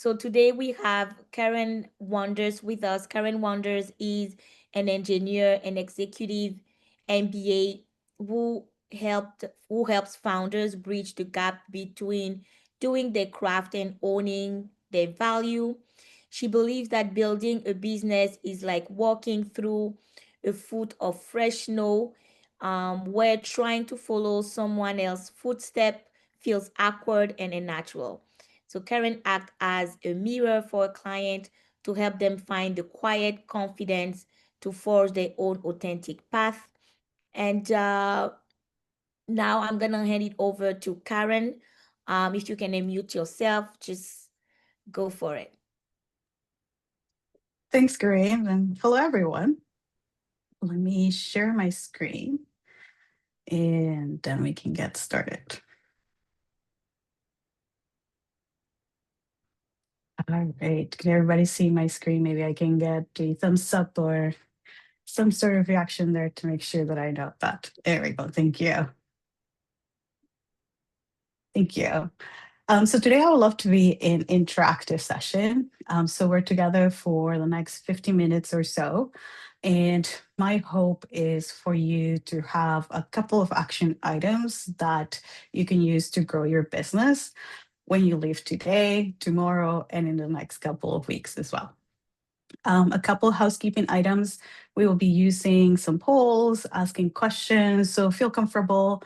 So today we have Karen Wonders with us. Karen Wonders is an engineer and executive MBA who helps founders bridge the gap between doing their craft and owning their value. She believes that building a business is like walking through a foot of fresh snow, where trying to follow someone else's footstep feels awkward and unnatural. So Karen acts as a mirror for a client to help them find the quiet confidence to forge their own authentic path. And now I'm gonna hand it over to Karen. If you can unmute yourself, just go for it. Thanks, Graham, and hello, everyone. Let me share my screen, and then we can get started. All right, can everybody see my screen? Maybe I can get a thumbs up or some sort of reaction there to make sure that I know that. There we go, thank you. Thank you. So today I would love to be an interactive session. So we're together for the next 50 minutes or so. And my hope is for you to have a couple of action items that you can use to grow your business when you leave today, tomorrow, and in the next couple of weeks as well. A couple housekeeping items. We will be using some polls, asking questions. So feel comfortable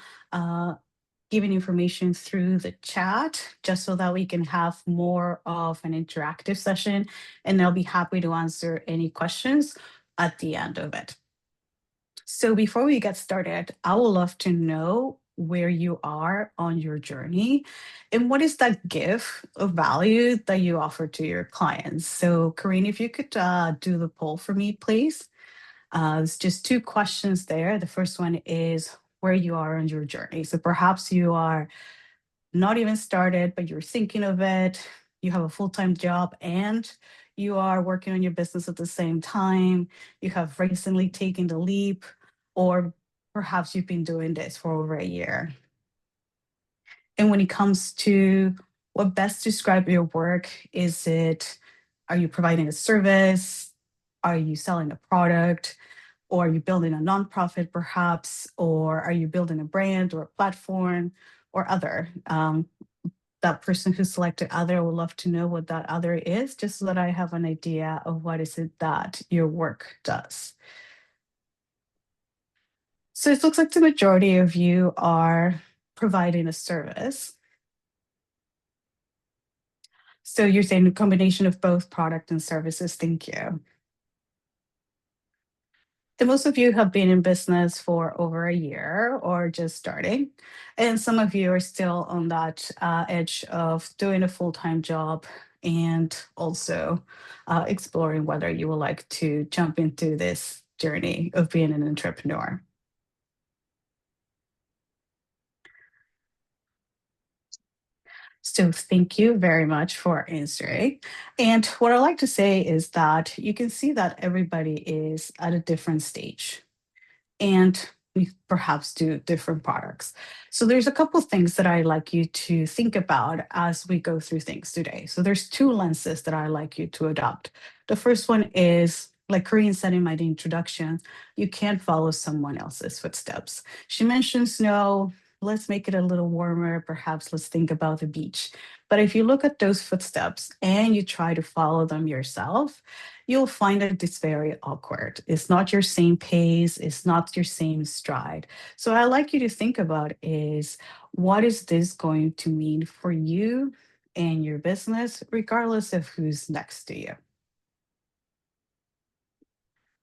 giving information through the chat just so that we can have more of an interactive session. And I'll be happy to answer any questions at the end of it. So before we get started, I would love to know where you are on your journey and what is that gift of value that you offer to your clients. So Corinne, if you could do the poll for me, please. It's just two questions there. The first one is where you are on your journey. So perhaps you are not even started, but you're thinking of it. You have a full-time job and you are working on your business at the same time. You have recently taken the leap, or perhaps you've been doing this for over a year. And when it comes to what best describe your work, are you providing a service? Are you selling a product? Or are you building a nonprofit perhaps? Or are you building a brand or a platform or other? That person who selected other, I would love to know what that other is, just so that I have an idea of what is it that your work does. So it looks like the majority of you are providing a service. So you're saying a combination of both product and services. Thank you. And most of you have been in business for over a year or just starting. And some of you are still on that edge of doing a full-time job and also exploring whether you would like to jump into this journey of being an entrepreneur. So thank you very much for answering. And what I like to say is that you can see that everybody is at a different stage and we perhaps do different products. So there's a couple of things that I like you to think about as we go through things today. So there's two lenses that I like you to adopt. The first one is, like Corinne said in my introduction, you can't follow someone else's footsteps. She mentioned snow. Let's make it a little warmer. Perhaps let's think about the beach. But if you look at those footsteps and you try to follow them yourself, you'll find that it's very awkward. It's not your same pace, it's not your same stride. So I like you to think about is what is this going to mean for you and your business, regardless of who's next to you.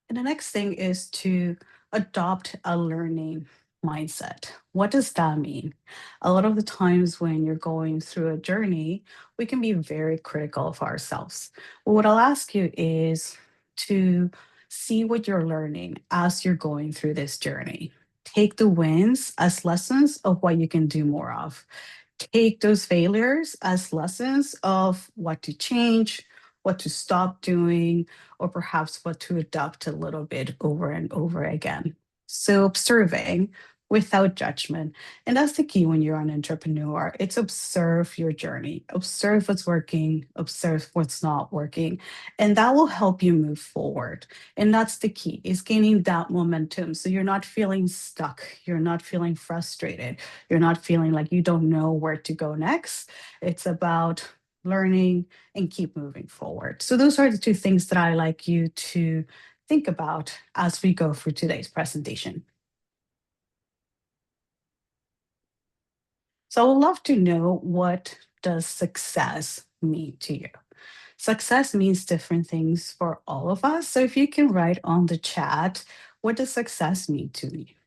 And the next thing is to adopt a learning mindset. What does that mean? A lot of the times when you're going through a journey, we can be very critical of ourselves. Well, what I'll ask you is to see what you're learning as you're going through this journey. Take the wins as lessons of what you can do more of. Take those failures as lessons of what to change, what to stop doing, or perhaps what to adopt a little bit over and over again. So observing without judgment. And that's the key when you're an entrepreneur. It's observe your journey, observe what's working, observe what's not working, and that will help you move forward. And that's the key, is gaining that momentum. So you're not feeling stuck, you're not feeling frustrated, you're not feeling like you don't know where to go next. It's about learning and keep moving forward. So those are the two things that I like you to think about as we go through today's presentation. So I would love to know, what does success mean to you? Success means different things for all of us. So if you can write on the chat, what does success mean to me?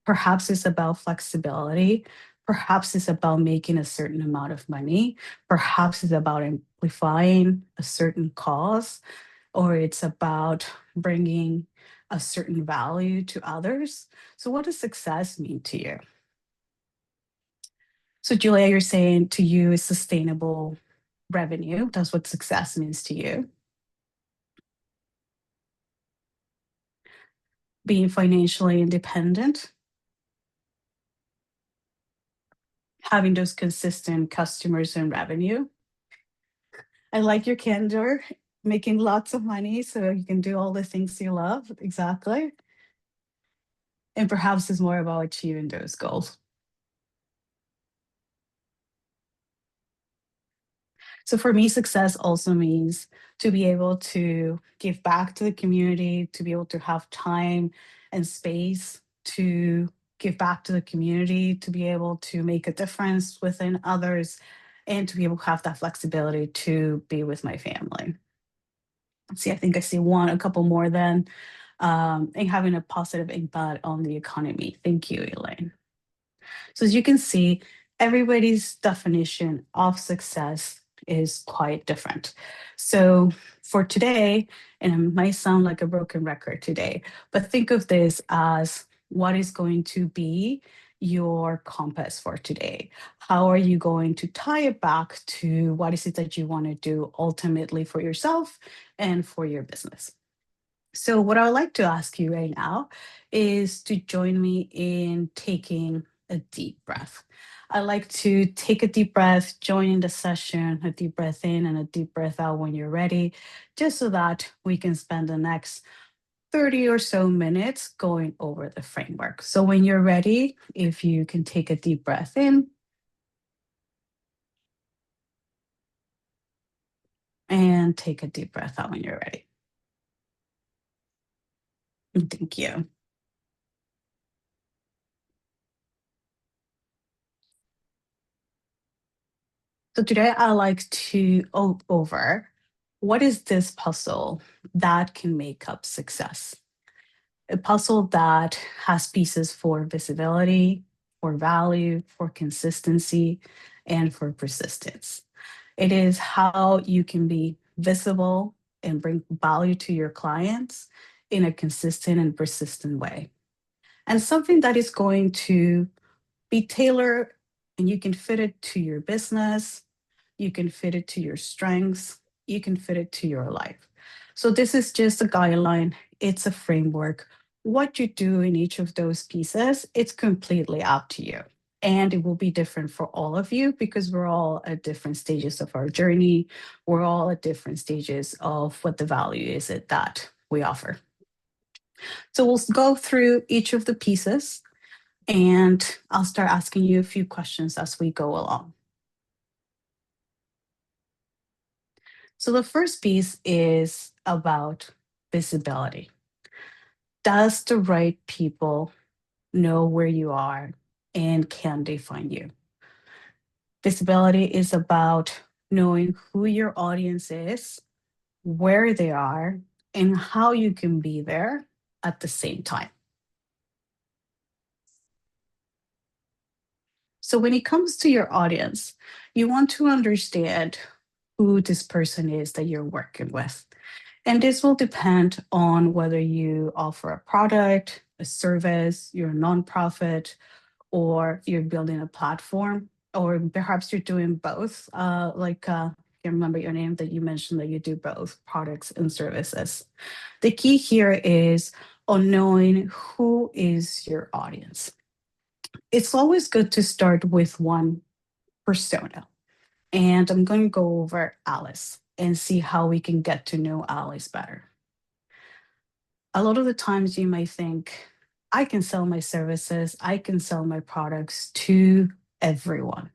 Perhaps it's about flexibility. Perhaps it's about making a certain amount of money. Perhaps it's about amplifying a certain cause, or it's about bringing a certain value to others. So, what does success mean to you? So, Julia, you're saying to you is sustainable revenue. That's what success means to you. Being financially independent, having those consistent customers and revenue. I like your candor, making lots of money so you can do all the things you love. Exactly. And perhaps it's more about achieving those goals. So for me, success also means to be able to give back to the community, to be able to have time and space to give back to the community, to be able to make a difference within others, and to be able to have that flexibility to be with my family. Let's see, I think I see a couple more then, and having a positive impact on the economy. Thank you, Elaine. So as you can see, everybody's definition of success is quite different. So for today, and it might sound like a broken record today, but think of this as what is going to be your compass for today. How are you going to tie it back to what is it that you want to do ultimately for yourself and for your business? So, what I would like to ask you right now is to join me in taking a deep breath. I like to take a deep breath, join in the session, a deep breath in and a deep breath out when you're ready, just so that we can spend the next 30 or so minutes going over the framework. So, when you're ready, if you can take a deep breath in and take a deep breath out when you're ready. Thank you. So today I like to go over, what is this puzzle that can make up success? A puzzle that has pieces for visibility, for value, for consistency, and for persistence. It is how you can be visible and bring value to your clients in a consistent and persistent way. And something that is going to be tailored, and you can fit it to your business, you can fit it to your strengths, you can fit it to your life. So this is just a guideline, it's a framework. What you do in each of those pieces, it's completely up to you. And it will be different for all of you because we're all at different stages of our journey. We're all at different stages of what the value is it that we offer. So we'll go through each of the pieces, and I'll start asking you a few questions as we go along. So the first piece is about visibility. Does the right people know where you are, and can they find you? Visibility is about knowing who your audience is, where they are, and how you can be there at the same time. So when it comes to your audience, you want to understand who this person is that you're working with. And this will depend on whether you offer a product, a service, you're a nonprofit, or you're building a platform, or perhaps you're doing both. I can't remember your name, that you mentioned that you do both products and services. The key here is on knowing who is your audience. It's always good to start with one persona. And I'm going to go over Alice and see how we can get to know Alice better. A lot of the times you might think, I can sell my services, I can sell my products to everyone.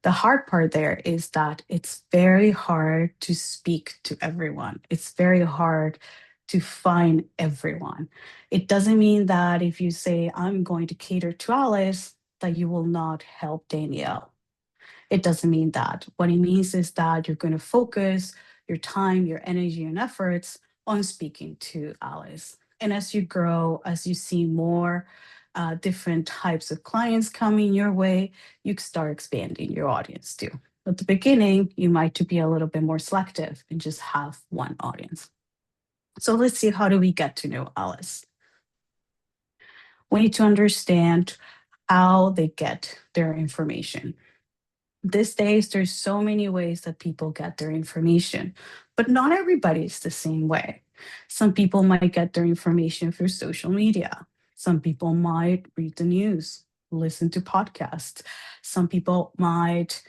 The hard part there is that it's very hard to speak to everyone. It's very hard to find everyone. It doesn't mean that if you say, I'm going to cater to Alice, that you will not help Danielle. It doesn't mean that. What it means is that you're going to focus your time, your energy, and efforts on speaking to Alice. And as you grow, as you see more different types of clients coming your way, you start expanding your audience too. At the beginning, you might to be a little bit more selective and just have one audience. So let's see, how do we get to know Alice? We need to understand how they get their information. These days, there's so many ways that people get their information, but not everybody is the same way. Some people might get their information through social media. Some people might read the news, listen to podcasts. Some people might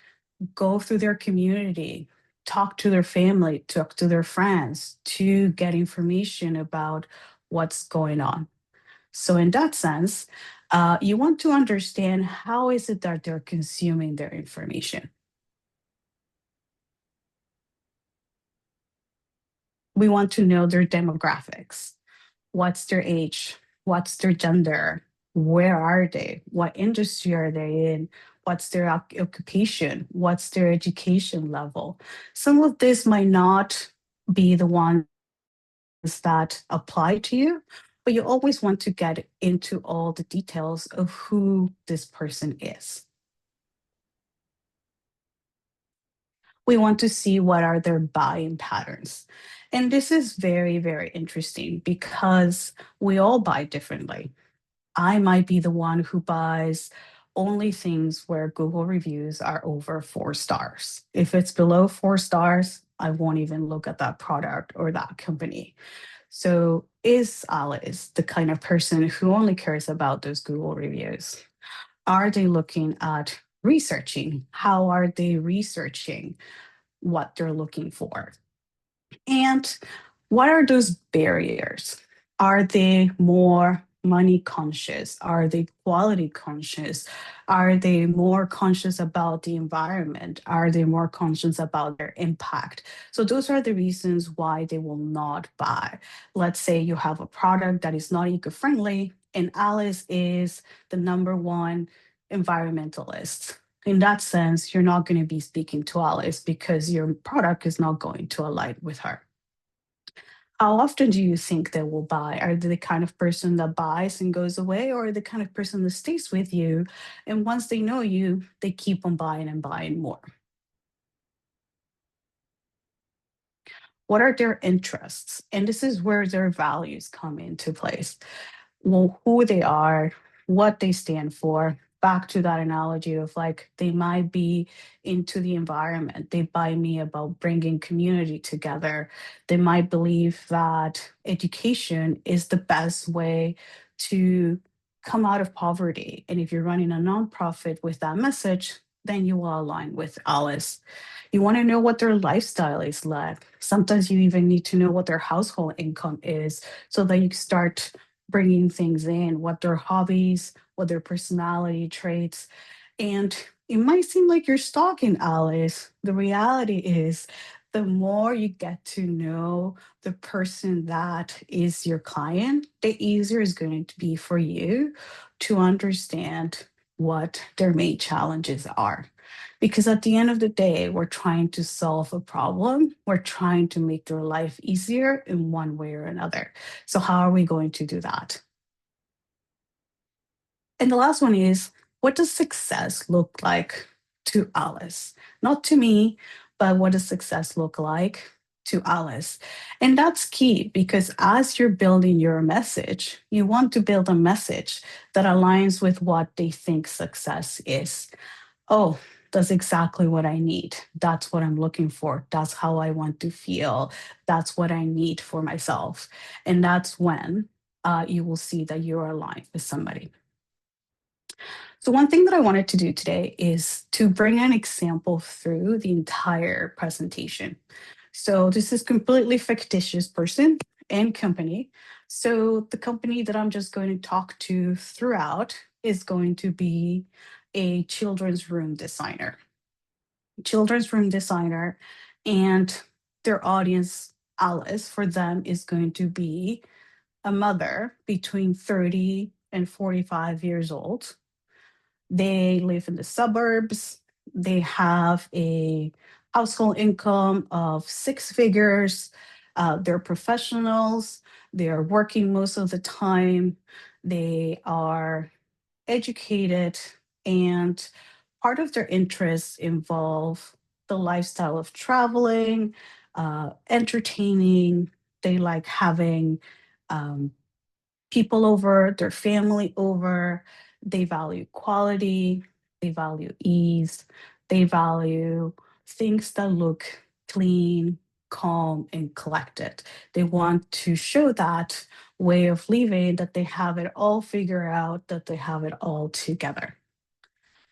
go through their community, talk to their family, talk to their friends to get information about what's going on. So in that sense, you want to understand how is it that they're consuming their information. We want to know their demographics. What's their age? What's their gender? Where are they? What industry are they in? What's their occupation? What's their education level? Some of this might not be the ones that apply to you, but you always want to get into all the details of who this person is. We want to see what are their buying patterns. And this is very, very interesting because we all buy differently. I might be the one who buys only things where Google reviews are over 4 stars. If it's below 4 stars, I won't even look at that product or that company. So, is Alice the kind of person who only cares about those Google reviews? Are they looking at researching? How are they researching what they're looking for? And what are those barriers? Are they more money conscious? Are they quality conscious? Are they more conscious about the environment? Are they more conscious about their impact? So, those are the reasons why they will not buy. Let's say you have a product that is not eco friendly, and Alice is the number one environmentalist. In that sense, you're not going to be speaking to Alice because your product is not going to align with her. How often do you think they will buy? Are they the kind of person that buys and goes away, or the kind of person that stays with you? And once they know you, they keep on buying and buying more. What are their interests? And this is where their values come into place. Well, who they are, what they stand for. Back to that analogy of like, they might be into the environment. They buy me about bringing community together. They might believe that education is the best way to come out of poverty. And if you're running a nonprofit with that message, then you will align with Alice. You want to know what their lifestyle is like. Sometimes you even need to know what their household income is so that you start bringing things in, what their hobbies, what their personality traits. And it might seem like you're stalking Alice. The reality is, the more you get to know the person that is your client, the easier it's going to be for you to understand what their main challenges are. Because at the end of the day, we're trying to solve a problem. We're trying to make their life easier in one way or another. So, how are we going to do that? And the last one is, what does success look like to Alice? Not to me, but what does success look like to Alice? And that's key because as you're building your message, you want to build a message that aligns with what they think success is. Oh, that's exactly what I need. That's what I'm looking for. That's how I want to feel. That's what I need for myself. And that's when you will see that you're aligned with somebody. So, one thing that I wanted to do today is to bring an example through the entire presentation. So, this is completely fictitious person and company. So, the company that I'm just going to talk to throughout is going to be a children's room designer. Children's room designer, and their audience, Alice, for them is going to be a mother between 30 and 45 years old. They live in the suburbs. They have a household income of six figures. They're professionals. They are working most of the time. They are educated, and part of their interests involve the lifestyle of traveling, entertaining. They like having um, people over, their family over. They value quality, they value ease, they value things that look clean, calm, and collected. They want to show that way of living, that they have it all figured out, that they have it all together.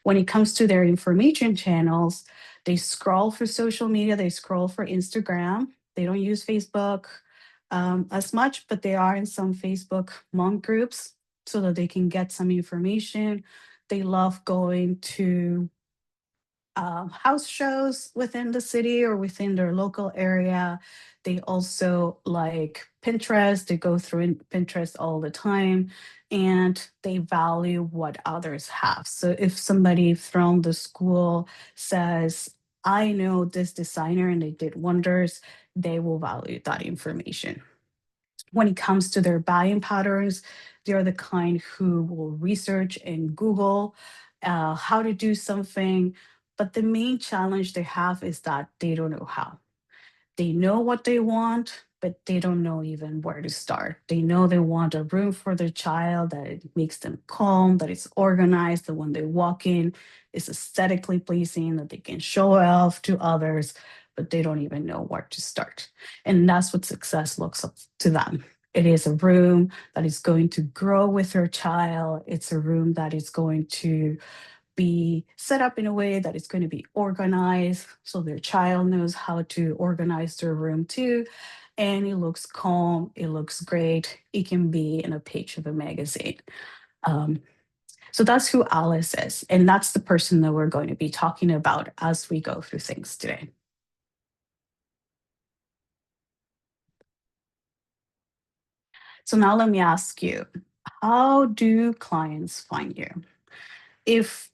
When it comes to their information channels, they scroll for social media, they scroll for Instagram. They don't use Facebook as much, but they are in some Facebook mom groups so that they can get some information. They love going to house shows within the city or within their local area. They also like Pinterest. They go through Pinterest all the time, and they value what others have. So if somebody from the school says, I know this designer and they did wonders, they will value that information. When it comes to their buying patterns, they're the kind who will research and Google how to do something. But the main challenge they have is that they don't know how. They know what they want, but they don't know even where to start. They know they want a room for their child, that it makes them calm, that it's organized, that when they walk in, it's aesthetically pleasing, that they can show off to others, but they don't even know where to start. And that's what success looks up to them. It is a room that is going to grow with their child. It's a room that is going to be set up in a way that it's going to be organized so their child knows how to organize their room too. And it looks calm, it looks great. It can be in a page of a magazine. Um, so that's who Alice is. And that's the person that we're going to be talking about as we go through things today. So now let me ask you, how do clients find you? If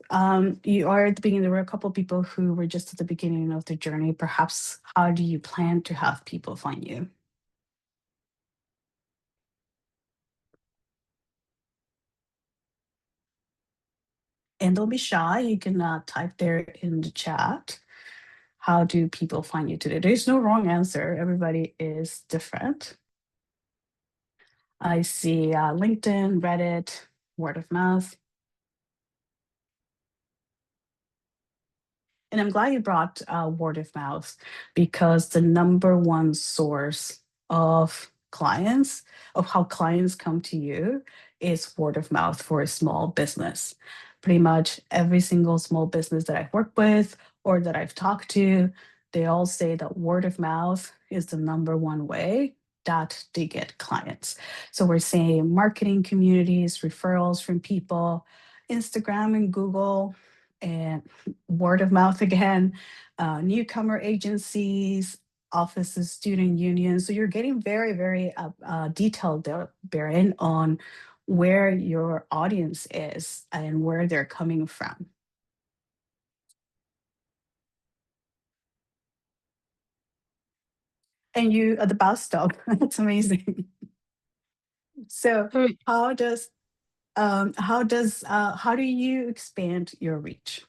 you are at the beginning, there were a couple of people who were just at the beginning of the journey, perhaps how do you plan to have people find you? And don't be shy. You can type there in the chat. How do people find you today? There's no wrong answer. Everybody is different. I see LinkedIn, Reddit, word of mouth. And I'm glad you brought word of mouth, because the number one source of clients, of how clients come to you, is word of mouth for a small business. Pretty much every single small business that I've worked with or that I've talked to, they all say that word of mouth is the number one way that they get clients. So we're saying marketing communities, referrals from people, Instagram and Google, and word of mouth again, newcomer agencies, offices, student unions. So you're getting very, very detailed there, Baron, on where your audience is and where they're coming from. And you at the bus stop. That's amazing. So Sorry. how do you expand your reach?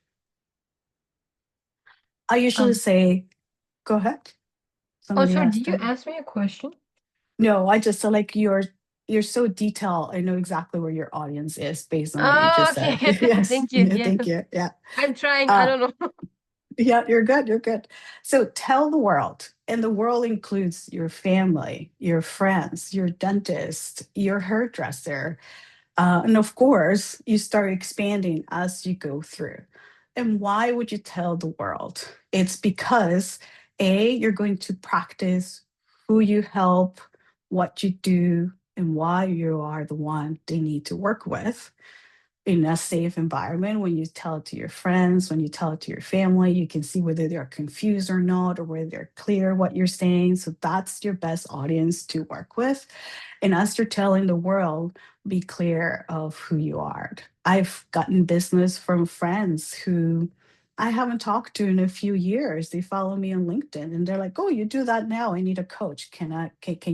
I usually Um. say, go ahead. Oh, Somebody sorry. asked Did you them. ask me a question? No, I just feel like you're so detailed. I know exactly where your audience is based on what you Oh, just said. okay. Yes. Thank you. Yeah, Yeah, thank you. Yeah. I'm trying. I Uh, don't know. yeah, you're good. You're good. So tell the world, and the world includes your family, your friends, your dentist, your hairdresser, And of course, you start expanding as you go through. And why would you tell the world? It's because A, you're going to practice who you help, what you do, and why you are the one they need to work with in a safe environment. When you tell it to your friends, when you tell it to your family, you can see whether they're confused or not, or whether they're clear what you're saying. So that's your best audience to work with. And as you're telling the world, be clear of who you are. I've gotten business from friends who I haven't talked to in a few years. They follow me on LinkedIn and they're like, "Oh, you do that now. I need a coach. Can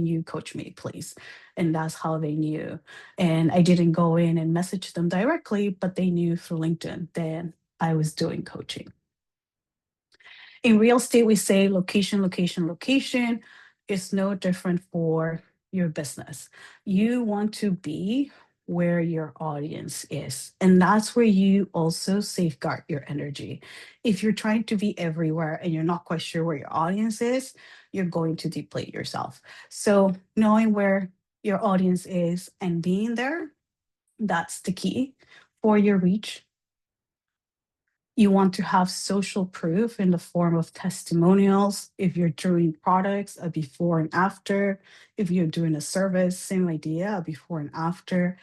you coach me, please?" And that's how they knew. And I didn't go in and message them directly, but they knew through LinkedIn that I was doing coaching. In real estate, we say location, location, location. It's no different for your business. You want to be where your audience is. And that's where you also safeguard your energy. If you're trying to be everywhere and you're not quite sure where your audience is, you're going to deplete yourself. So knowing where your audience is and being there, that's the key for your reach. You want to have social proof in the form of testimonials. If you're doing products, a before and after. If you're doing a service, same idea, a before and after.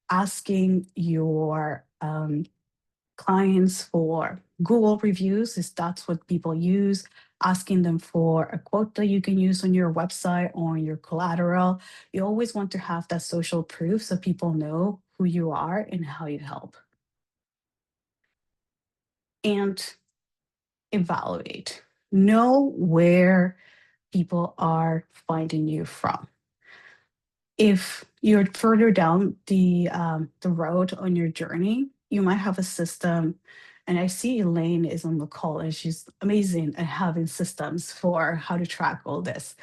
Asking your clients for Google reviews, is that's what people use. Asking them for a quote that you can use on your website or on your collateral. You always want to have that social proof so people know who you are and how you help. And evaluate. Know where people are finding you from. If you're further down the road on your journey, you might have a system. And I see Elaine is on the call, and she's amazing at having systems for how to track all this.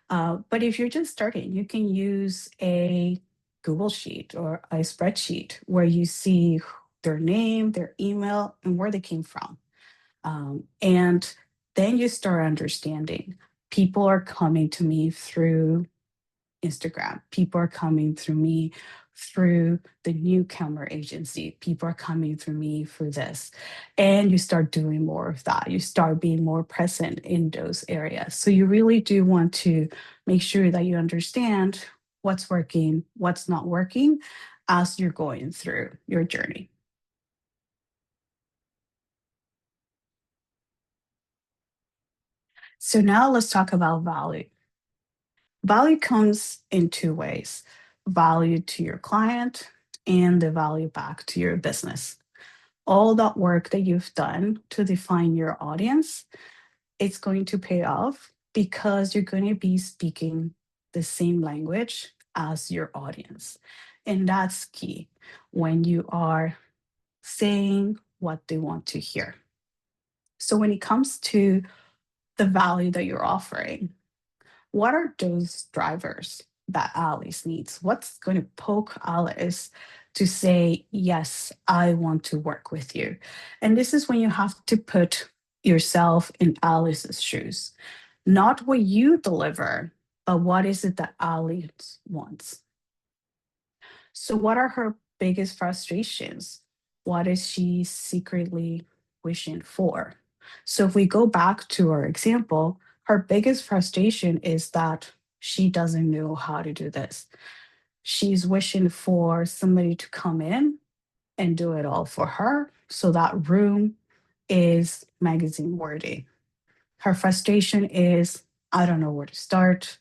But if you're just starting, you can use a Google Sheet or a spreadsheet where you see their name, their email, and where they came from. And then you start understanding people are coming to me through Instagram. People are coming through me through the newcomer agency. People are coming through me for this. And you start doing more of that. You start being more present in those areas. So you really do want to make sure that you understand what's working, what's not working as you're going through your journey. So now let's talk about value. Value comes in two ways: value to your client and the value back to your business. All that work that you've done to define your audience, it's going to pay off because you're going to be speaking the same language as your audience. And that's key when you are saying what they want to hear. So when it comes to the value that you're offering, what are those drivers that Alice needs? What's going to poke Alice to say, yes, I want to work with you? And this is when you have to put yourself in Alice's shoes. Not what you deliver, but what is it that Alice wants? So, what are her biggest frustrations? What is she secretly wishing for? So, if we go back to our example, her biggest frustration is that she doesn't know how to do this. She's wishing for somebody to come in and do it all for her. So, that room is magazine worthy. Her frustration is, I don't know where to start.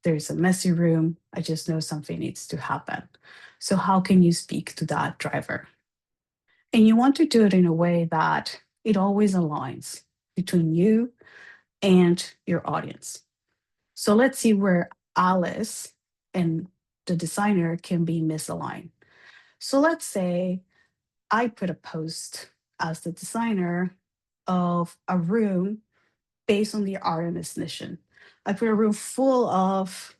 There's a messy room. I just know something needs to happen. So, how can you speak to that driver? And you want to do it in a way that it always aligns between you and your audience. So, let's see where Alice and the designer can be misaligned. So, let's say I put a post as the designer of a room based on the Artemis mission. I put a room full of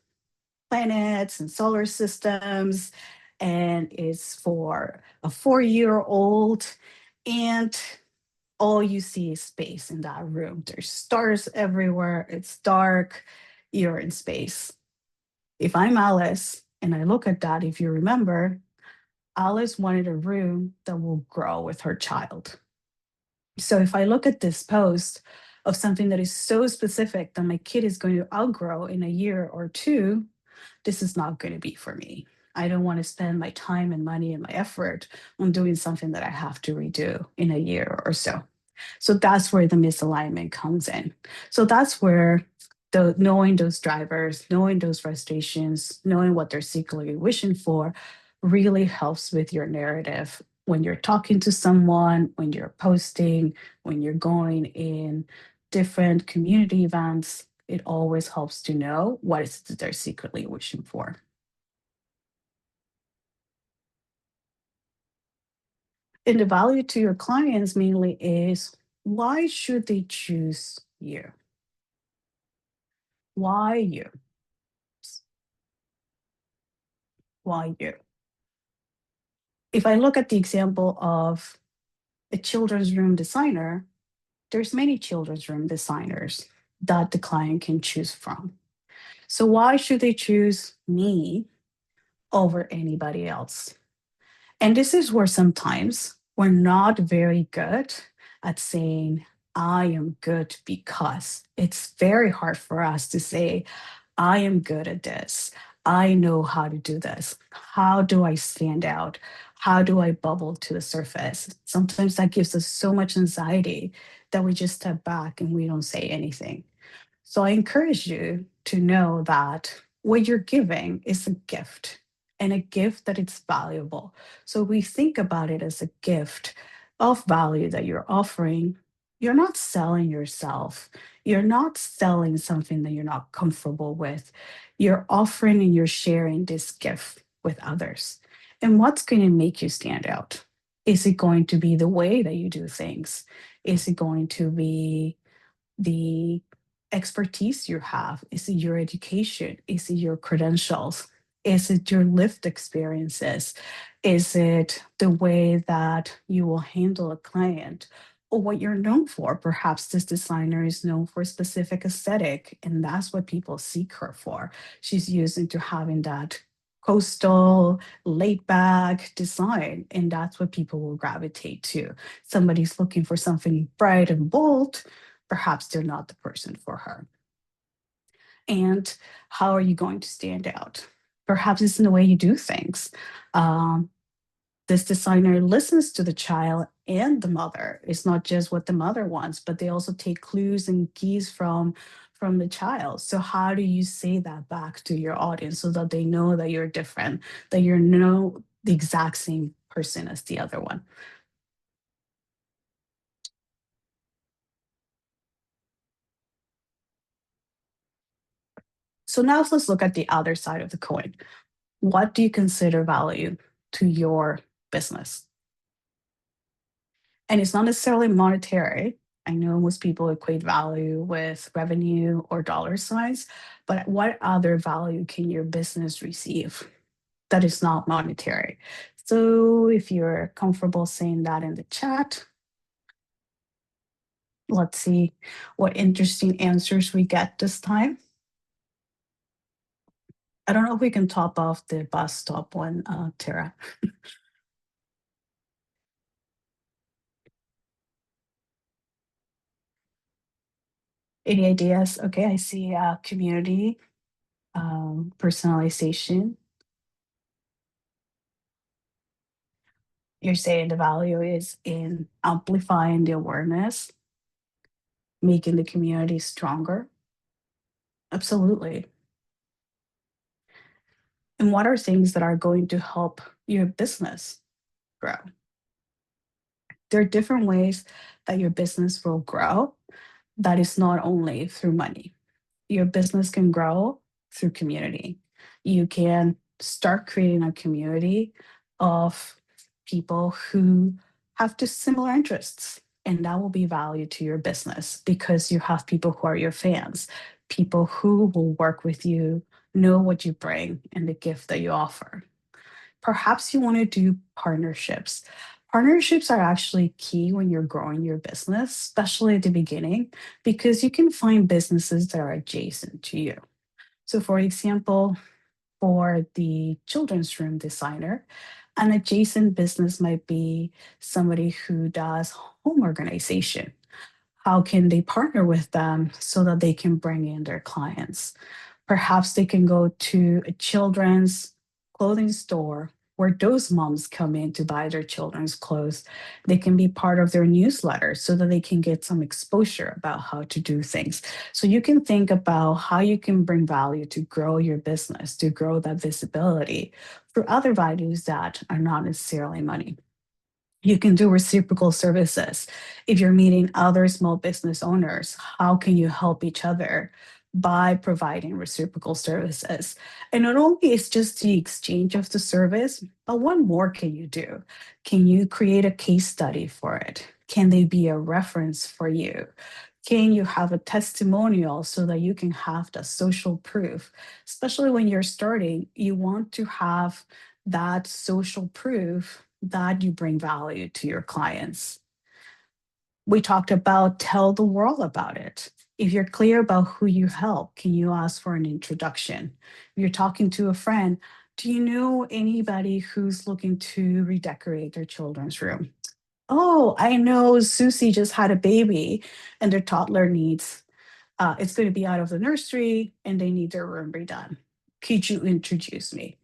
planets and solar systems, and it's for a 4-year-old. And all you see is space in that room. There's stars everywhere. It's dark. You're in space. If I'm Alice and I look at that, if you remember, Alice wanted a room that will grow with her child. So if I look at this post of something that is so specific that my kid is going to outgrow in a year or two, this is not going to be for me. I don't want to spend my time and money and my effort on doing something that I have to redo in a year or so. So that's where the misalignment comes in. So that's where knowing those drivers, knowing those frustrations, knowing what they're secretly wishing for really helps with your narrative when you're talking to someone, when you're posting, when you're going in different community events. It always helps to know what is it that they're secretly wishing for. And the value to your clients mainly is, why should they choose you? Why you? Why you? If I look at the example of a children's room designer, there's many children's room designers that the client can choose from. So why should they choose me over anybody else? And this is where sometimes we're not very good at saying, I am good because. It's very hard for us to say, I am good at this. I know how to do this. How do I stand out? How do I bubble to the surface? Sometimes that gives us so much anxiety that we just step back and we don't say anything. So I encourage you to know that what you're giving is a gift, and a gift that it's valuable. So we think about it as a gift of value that you're offering. You're not selling yourself. You're not selling something that you're not comfortable with. You're offering and you're sharing this gift with others. And what's going to make you stand out? Is it going to be the way that you do things? Is it going to be the expertise you have? Is it your education? Is it your credentials? Is it your lived experiences? Is it the way that you will handle a client, or what you're known for? Perhaps this designer is known for a specific aesthetic, and that's what people seek her for. She's used into having that coastal, laid back design, and that's what people will gravitate to. Somebody's looking for something bright and bold, perhaps they're not the person for her. And how are you going to stand out? Perhaps it's in the way you do things. Um, this designer listens to the child and the mother. It's not just what the mother wants, but they also take clues and keys from the child. So how do you say that back to your audience so that they know that you're different, that you're no the exact same person as the other one? So now let's look at the other side of the coin. What do you consider value to your business? And it's not necessarily monetary. I know most people equate value with revenue or dollar signs, but what other value can your business receive that is not monetary? So if you're comfortable saying that in the chat, let's see what interesting answers we get this time. I don't know if we can top off the bus stop one, Tara. Any ideas? Okay, I see community, personalization. You're saying the value is in amplifying the awareness, making the community stronger. Absolutely. And what are things that are going to help your business grow? There are different ways that your business will grow. That is not only through money. Your business can grow through community. You can start creating a community of people who have just similar interests, and that will be value to your business because you have people who are your fans, people who will work with you, know what you bring and the gift that you offer. Perhaps you want to do partnerships. Partnerships are actually key when you're growing your business, especially at the beginning, because you can find businesses that are adjacent to you. So, for example, for the children's room designer, An adjacent business might be somebody who does home organization. How can they partner with them so that they can bring in their clients? Perhaps they can go to a children's clothing store where those moms come in to buy their children's clothes. They can be part of their newsletter so that they can get some exposure about how to do things. So you can think about how you can bring value to grow your business, to grow that visibility for other values that are not necessarily money. You can do reciprocal services. If you're meeting other small business owners, how can you help each other by providing reciprocal services? And not only is just the exchange of the service, but what more can you do? Can you create a case study for it? Can they be a reference for you? Can you have a testimonial so that you can have the social proof? Especially when you're starting, you want to have that social proof that you bring value to your clients. We talked about tell the world about it. If you're clear about who you help, can you ask for an introduction? If you're talking to a friend, do you know anybody who's looking to redecorate their children's room? Oh, I know Susie just had a baby and their toddler needs it's going to be out of the nursery and they need their room redone. Could you introduce me?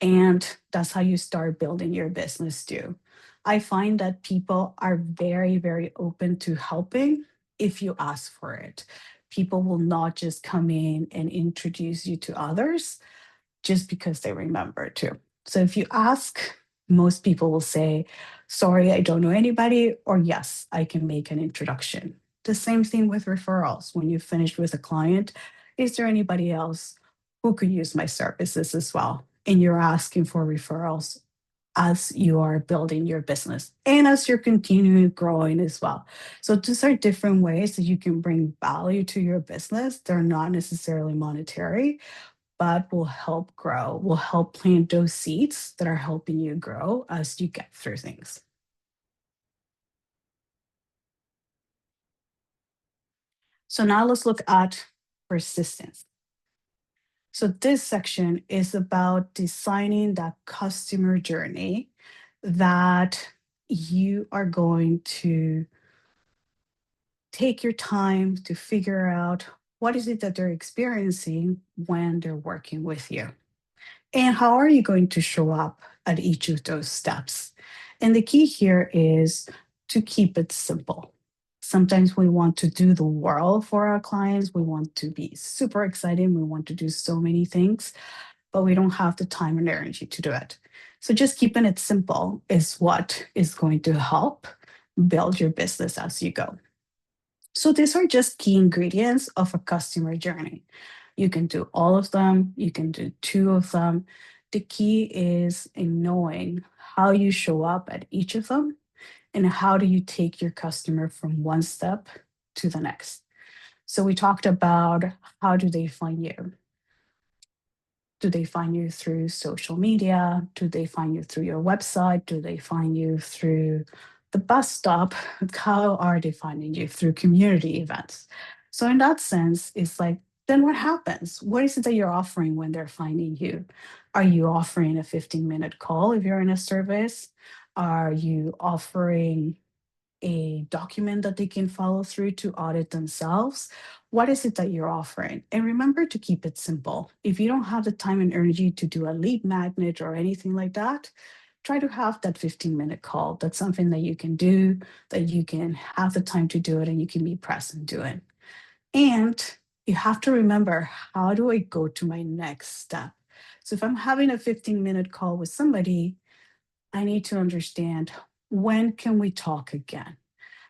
And that's how you start building your business too. I find that people are very, very open to helping if you ask for it. People will not just come in and introduce you to others just because they remember to. So if you ask, most people will say, sorry, I don't know anybody, or yes, I can make an introduction. The same thing with referrals. When you finish with a client, is there anybody else who could use my services as well? And you're asking for referrals as you are building your business and as you're continuing growing as well. So these are different ways that you can bring value to your business. They're not necessarily monetary, but will help grow, will help plant those seeds that are helping you grow as you get through things. So now let's look at persistence. So this section is about designing that customer journey that you are going to take your time to figure out what is it that they're experiencing when they're working with you. And how are you going to show up at each of those steps? And the key here is to keep it simple. Sometimes we want to do the world for our clients. We want to be super exciting. We want to do so many things, but we don't have the time and energy to do it. So just keeping it simple is what is going to help build your business as you go. So these are just key ingredients of a customer journey. You can do all of them, you can do two of them. The key is in knowing how you show up at each of them and how do you take your customer from one step to the next. So we talked about how do they find you? Do they find you through social media? Do they find you through your website? Do they find you through the bus stop? How are they finding you? Through community events. So, in that sense, it's like, then what happens? What is it that you're offering when they're finding you? Are you offering a 15-minute call if you're in a service? Are you offering a document that they can follow through to audit themselves? What is it that you're offering? And remember to keep it simple. If you don't have the time and energy to do a lead magnet or anything like that, try to have that 15-minute call. That's something that you can do, that you can have the time to do it and you can be present doing. And you have to remember, how do I go to my next step? So if I'm having a 15-minute call with somebody, I need to understand, when can we talk again?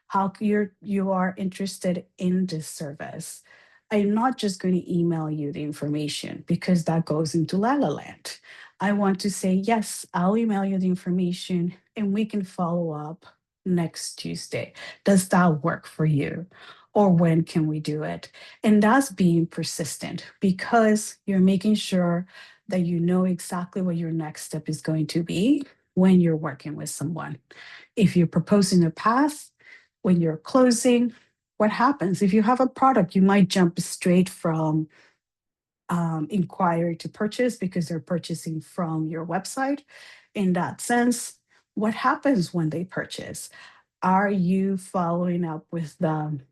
How you are interested in this service. I'm not just going to email you the information because that goes into La La Land. I want to say, yes, I'll email you the information and we can follow up next Tuesday. Does that work for you? Or when can we do it? And that's being persistent because you're making sure that you know exactly what your next step is going to be when you're working with someone. If you're proposing a path, when you're closing, what happens? If you have a product, you might jump straight from inquiry to purchase because they're purchasing from your website. In that sense, what happens when they purchase? Are you following up with them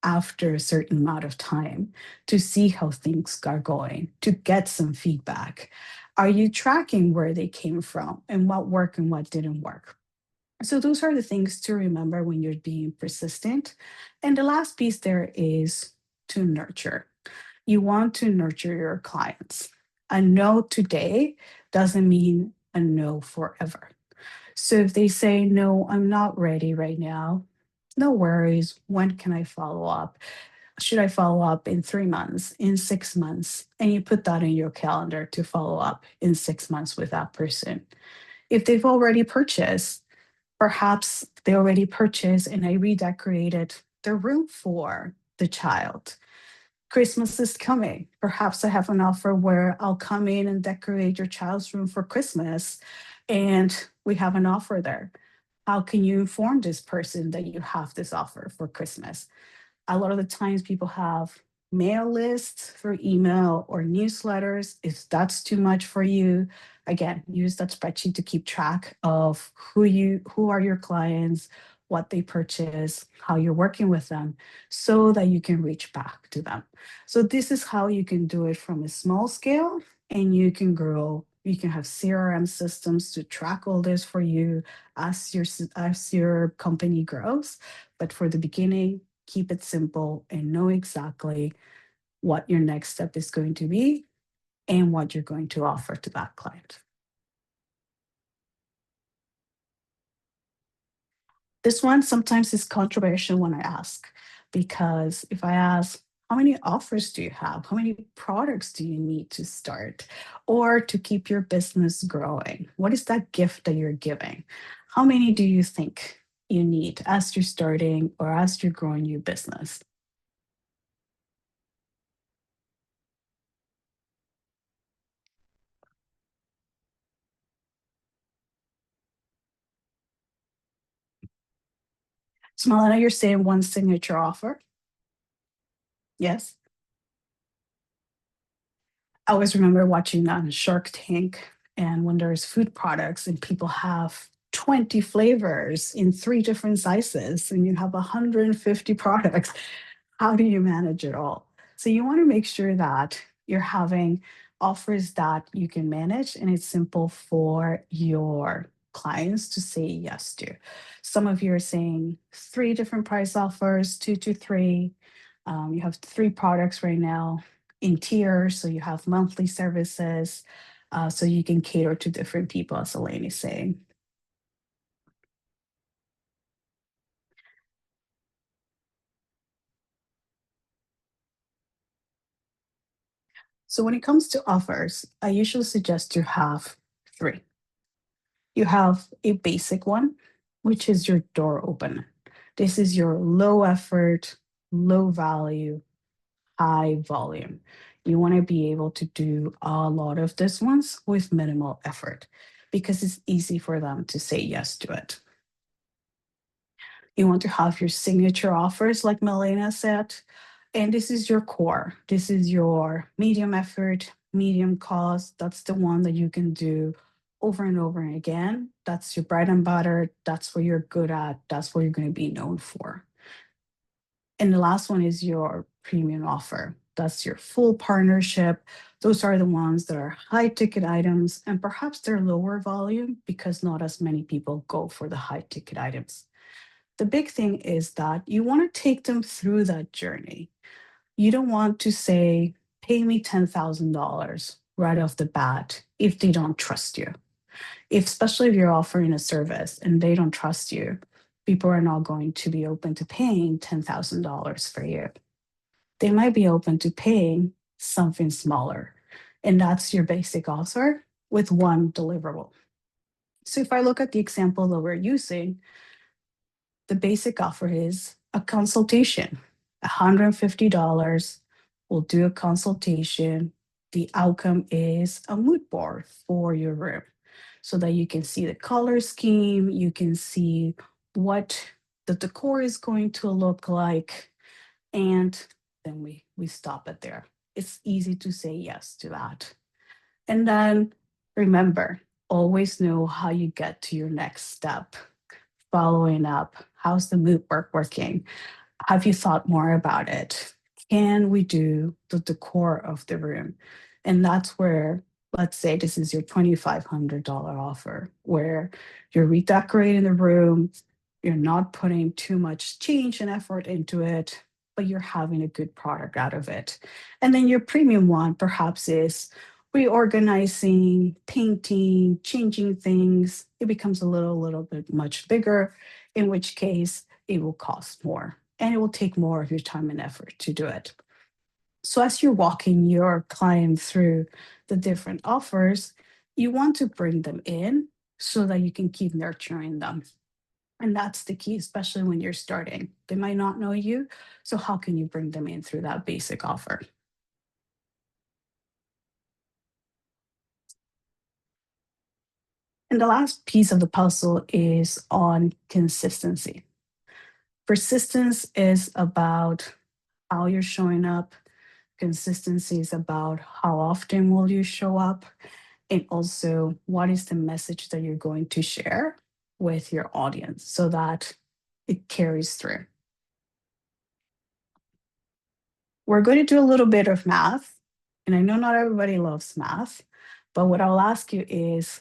after a certain amount of time to see how things are going, to get some feedback? Are you tracking where they came from and what worked and what didn't work? So those are the things to remember when you're being persistent. And the last piece there is to nurture. You want to nurture your clients. A no today doesn't mean a no forever. So if they say, no, I'm not ready right now, no worries. When can I follow up? Should I follow up in 3 months, in 6 months? And you put that in your calendar to follow up in 6 months with that person. If they've already purchased, perhaps they already purchased and I redecorated the room for the child. Christmas is coming. Perhaps I have an offer where I'll come in and decorate your child's room for Christmas, and we have an offer there. How can you inform this person that you have this offer for Christmas? A lot of the times people have mail lists for email or newsletters. If that's too much for you, again, use that spreadsheet to keep track of who are your clients, what they purchase, how you're working with them, so that you can reach back to them. So this is how you can do it from a small scale, and you can grow. You can have CRM systems to track all this for you as your company grows. But for the beginning, keep it simple and know exactly what your next step is going to be and what you're going to offer to that client. This one sometimes is controversial when I ask, because if I ask, how many offers do you have? How many products do you need to start or to keep your business growing? What is that gift that you're giving? How many do you think you need as you're starting or as you're growing your business? So Melena, you're saying one signature offer? Yes. I always remember watching on Shark Tank, and when there's food products and people have 20 flavors in 3 different sizes and you have 150 products, how do you manage it all? So you want to make sure that you're having offers that you can manage and it's simple for your clients to say yes to. Some of you are saying 3 different price offers, 2 to 3. You have 3 products right now in tiers, so you have monthly services, so you can cater to different people, as Elaine is saying. So when it comes to offers, I usually suggest you have 3. You have a basic one, which is your door opener. This is your low effort, low value, high volume. You want to be able to do a lot of these ones with minimal effort because it's easy for them to say yes to it. You want to have your signature offers, like Melena said, and this is your core. This is your medium effort, medium cost. That's the one that you can do over and over again. That's your bread and butter. That's what you're good at. That's what you're going to be known for. And the last one is your premium offer. That's your full partnership. Those are the ones that are high ticket items, and perhaps they're lower volume because not as many people go for the high ticket items. The big thing is that you want to take them through that journey. You don't want to say, pay me $10,000 right off the bat if they don't trust you. Especially if you're offering a service and they don't trust you, people are not going to be open to paying $10,000 for you. They might be open to paying something smaller. And that's your basic offer with one deliverable. So if I look at the example that we're using, the basic offer is a consultation, $150. We'll do a consultation. The outcome is a mood board for your room so that you can see the color scheme, you can see what the decor is going to look like, and then we stop it there. It's easy to say yes to that. And then remember, always know how you get to your next step, following up. How's the mood work working? Have you thought more about it? Can we do the decor of the room? And that's where, let's say this is your $2,500 offer, where you're redecorating the room, you're not putting too much change and effort into it, but you're having a good product out of it. And then your premium one perhaps is reorganizing, painting, changing things. It becomes a little bit much bigger, in which case it will cost more and it will take more of your time and effort to do it. So as you're walking your client through the different offers, you want to bring them in so that you can keep nurturing them. And that's the key, especially when you're starting. They might not know you. So how can you bring them in through that basic offer? And the last piece of the puzzle is on consistency. Persistence is about how you're showing up. Consistency is about how often will you show up, and also what is the message that you're going to share with your audience so that it carries through. We're going to do a little bit of math, and I know not everybody loves math, but what I'll ask you is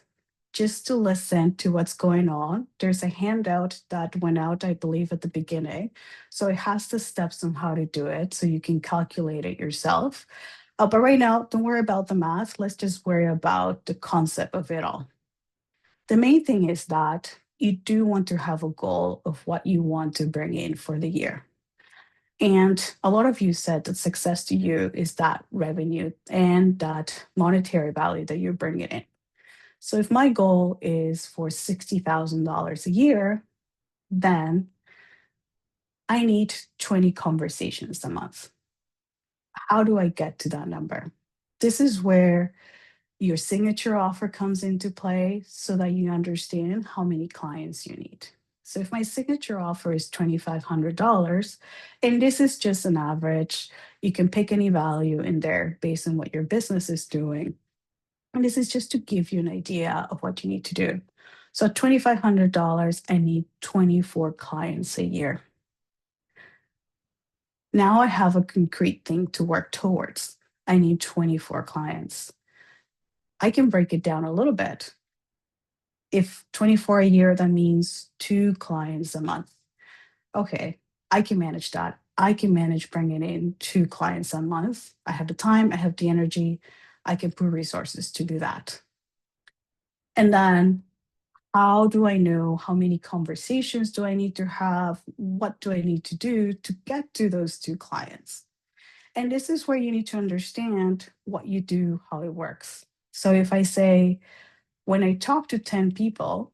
just to listen to what's going on. There's a handout that went out, I believe, at the beginning. So it has the steps on how to do it so you can calculate it yourself. But right now, don't worry about the math. Let's just worry about the concept of it all. The main thing is that you do want to have a goal of what you want to bring in for the year. And a lot of you said that success to you is that revenue and that monetary value that you're bringing in. So if my goal is for $60,000 a year, then I need 20 conversations a month. How do I get to that number? This is where your signature offer comes into play so that you understand how many clients you need. So if my signature offer is $2,500, and this is just an average, you can pick any value in there based on what your business is doing. And this is just to give you an idea of what you need to do. So at $2,500, I need 24 clients a year. Now I have a concrete thing to work towards. I need 24 clients. I can break it down a little bit. If 24 a year, that means 2 clients a month. Okay, I can manage that. I can manage bringing in 2 clients a month. I have the time, I have the energy, I can put resources to do that. And then how do I know how many conversations do I need to have? What do I need to do to get to those 2 clients? And this is where you need to understand what you do, how it works. So if I say, when I talk to 10 people,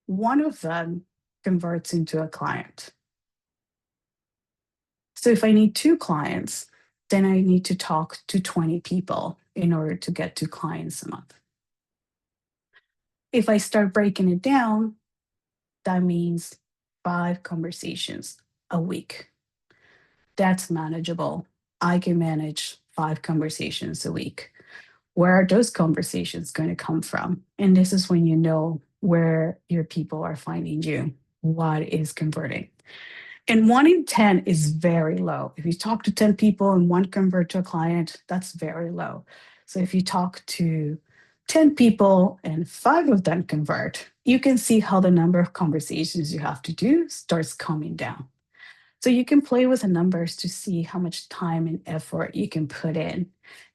one of them converts into a client. So if I need 2 clients, then I need to talk to 20 people in order to get 2 clients a month. If I start breaking it down, that means 5 conversations a week. That's manageable. I can manage 5 conversations a week. Where are those conversations going to come from? And this is when you know where your people are finding you, what is converting. And 1 in 10 is very low. If you talk to 10 people and 1 convert to a client, that's very low. So if you talk to 10 people and 5 of them convert, you can see how the number of conversations you have to do starts coming down. So you can play with the numbers to see how much time and effort you can put in.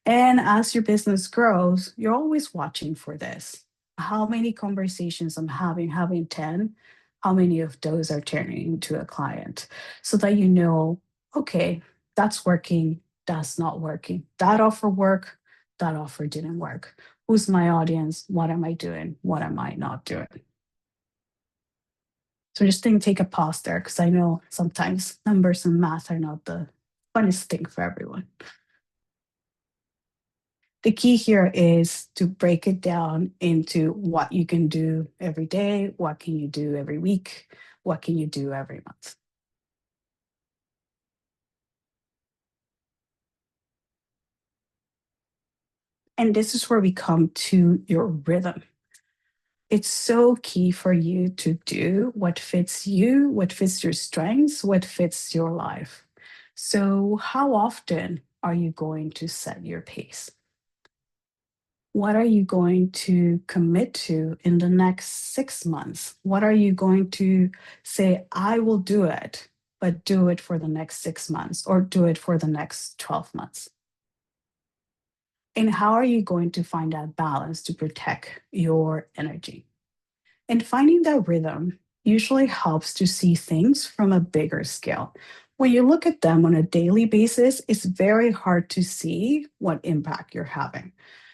And as your business grows, you're always watching for this. How many conversations I'm having 10, how many of those are turning into a client so that you know, okay, that's working, that's not working. That offer worked, that offer didn't work. Who's my audience? What am I doing? What am I not doing? So just going to take a pause there because I know sometimes numbers and math are not the funnest thing for everyone. The key here is to break it down into what you can do every day, what can you do every week, what can you do every month. And this is where we come to your rhythm. It's so key for you to do what fits you, what fits your strengths, what fits your life. So, how often are you going to set your pace? What are you going to commit to in the next 6 months? What are you going to say, I will do it, but do it for the next 6 months or do it for the next 12 months? And how are you going to find that balance to protect your energy? And finding that rhythm usually helps to see things from a bigger scale. When you look at them on a daily basis, it's very hard to see what impact you're having.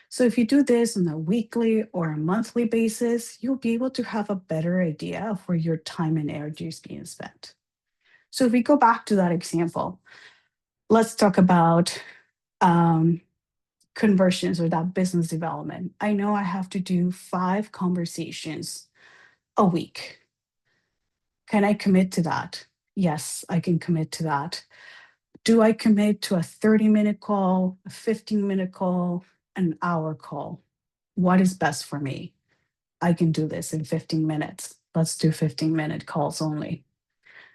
So, if you do this on a weekly or a monthly basis, you'll be able to have a better idea of where your time and energy is being spent. So, if we go back to that example, let's talk about conversions or that business development. I know I have to do 5 conversations a week. Can I commit to that? Yes, I can commit to that. Do I commit to a 30-minute call, a 15-minute call, an hour call? What is best for me? I can do this in 15 minutes. Let's do 15-minute calls only.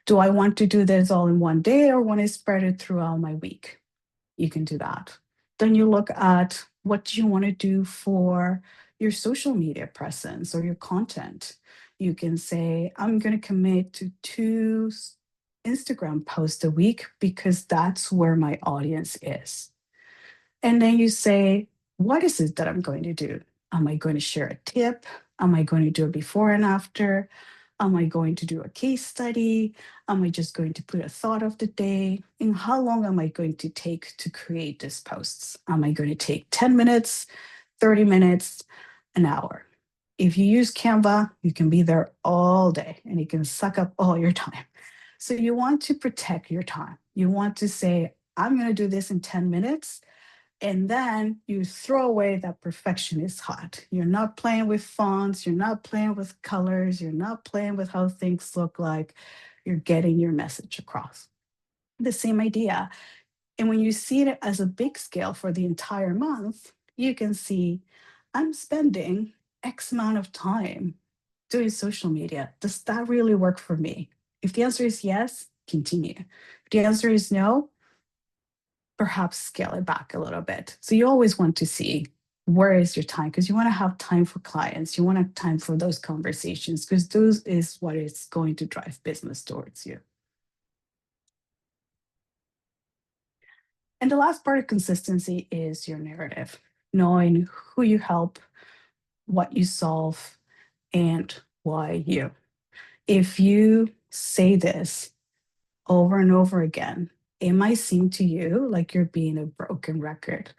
Do I want to do this all in one day or want to spread it throughout my week? You can do that. Then you look at what you want to do for your social media presence or your content. You can say, I'm going to commit to 2 Instagram posts a week because that's where my audience is. And then you say, what is it that I'm going to do? Am I going to share a tip? Am I going to do a before and after? Am I going to do a case study? Am I just going to put a thought of the day? And how long am I going to take to create these posts? Am I going to take 10 minutes, 30 minutes, an hour? If you use Canva, you can be there all day and it can suck up all your time. So you want to protect your time. You want to say, I'm going to do this in 10 minutes. And then you throw away that perfectionist hat. You're not playing with fonts, you're not playing with colors, you're not playing with how things look like. You're getting your message across. The same idea. And when you see it as a big scale for the entire month, you can see I'm spending X amount of time doing social media. Does that really work for me? If the answer is yes, continue. If the answer is no, perhaps scale it back a little bit. So you always want to see where is your time, because you want to have time for clients. You want to have time for those conversations because those is what is going to drive business towards you. And the last part of consistency is your narrative, knowing who you help, what you solve, and why you. If you say this over and over again, it might seem to you like you're being a broken record.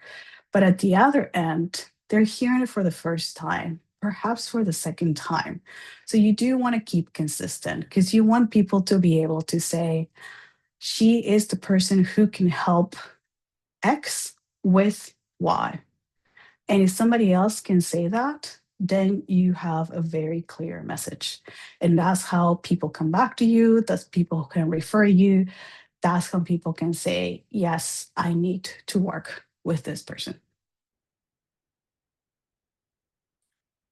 But at the other end, they're hearing it for the first time, perhaps for the second time. So you do want to keep consistent because you want people to be able to say, she is the person who can help X with Y. And if somebody else can say that, then you have a very clear message. And that's how people come back to you, that's people can refer you. That's how people can say, yes, I need to work with this person.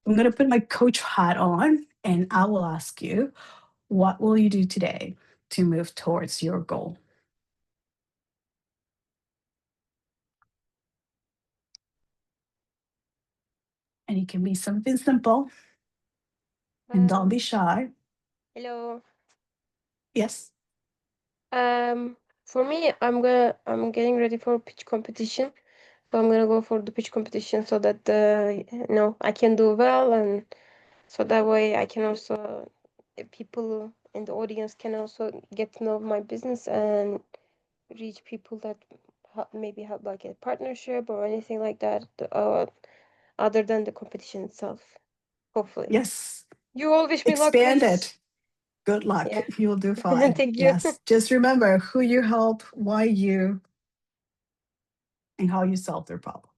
I'm going to put my coach hat on and I will ask you, what will you do today to move towards your goal? And it can be something simple and don't be shy. Hello. Yes. For me, I'm getting ready for pitch competition. So I'm gonna go for the pitch competition so that I can do well, and so that way I can also people in the audience can also get to know my business and reach people that maybe have like a partnership or anything like that, other than the competition itself. Hopefully. Yes. You all wish me luck, Expand please. it. Good luck. Yeah. You'll do fine. Thank you. Yes. Just remember who you help, why you, and how you solve their problem.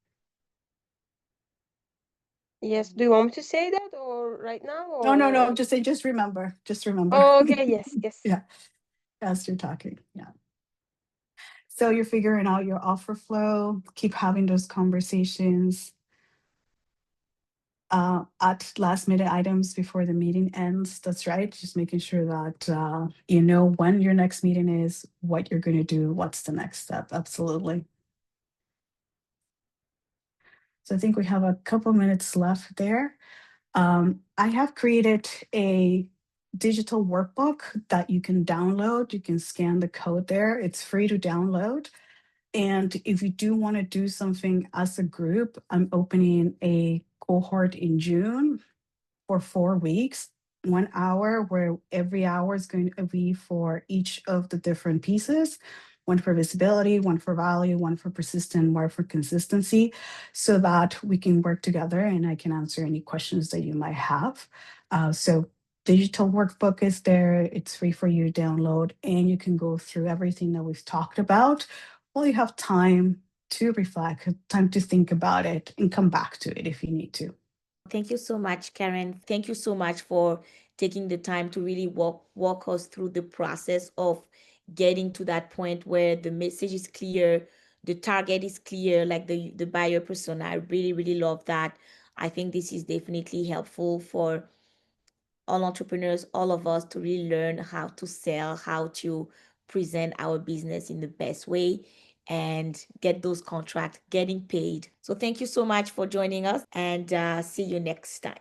Yes. Do you want me to say that or right now No. or? Just say, just remember. Just remember. Oh, okay. Yes. Yes. Yeah. As you're talking. Yeah. So you're figuring out your offer flow, keep having those conversations. at last minute items before the meeting ends. That's right. Just making sure that you know when your next meeting is, what you're going to do, what's the next step. Absolutely. So I think we have a couple minutes left there. I have created a digital workbook that you can download. You can scan the code there. It's free to download. And if you do want to do something as a group, I'm opening a cohort in June for 4 weeks, 1 hour, where every hour is going to be for each of the different pieces, one for visibility, one for value, one for persistent, one for consistency, so that we can work together and I can answer any questions that you might have. So digital workbook is there. It's free for you to download, and you can go through everything that we've talked about while you have time to reflect, time to think about it, and come back to it if you need to. Thank you so much, Karen. Thank you so much for taking the time to really walk us through the process of getting to that point where the message is clear, the target is clear, like the buyer persona. I really, really love that. I think this is definitely helpful for all entrepreneurs, all of us, to really learn how to sell, how to present our business in the best way and get those contracts, getting paid. So thank you so much for joining us, and see you next time.